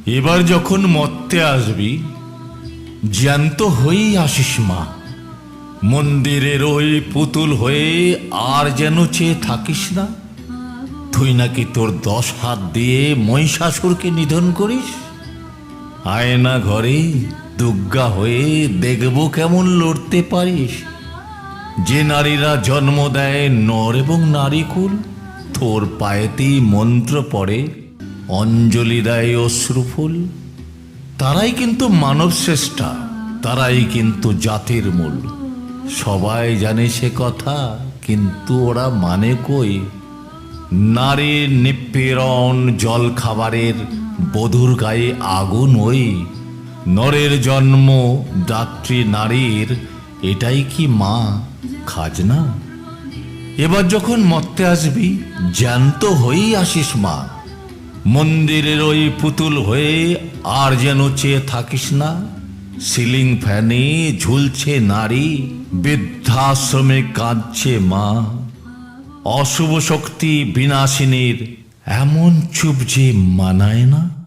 এবার যখন মর্তে আসবি জ্যান্ত হয়েই আসিস মা। মন্দিরের ওই পুতুল হয়ে আর যেন চেয়ে থাকিস না। তুই নাকি তোর 10 হাত দিয়ে মহিষাসুরকে নিধন করিস। আয়না ঘরে দুর্গা হয়ে দেখব কেমন লড়তে পারিস। যে নারীরা জন্ম দেয় নর এবং নারীকুল, তোর পায়েতেই মন্ত্র পড়ে, অঞ্জলি দেয় অশ্রুফুল। তারাই কিন্তু মানব শ্রেষ্ঠা, তারাই কিন্তু জাতির মূল। সবাই জানে সে কথা, কিন্তু ওরা মানে কই। নারীর নিপীড়ন জল খাবারের, বধূর গায়ে আগুন ওই। নরের জন্ম দাত্রী নারীর, এটাই কি মা খাজনা? এবার যখন মর্তে আসবি জ্যান্ত হয়েই আসিস মা। মন্দিরের ওই পুতুল হয়ে আর যেন চেয়ে থাকিস না। সিলিং ফ্যানে ঝুলছে নারী, বৃদ্ধাশ্রমে কাঁদছে মা। অশুভ শক্তি বিনাশিনীর এমন চুপ যে মানায় না।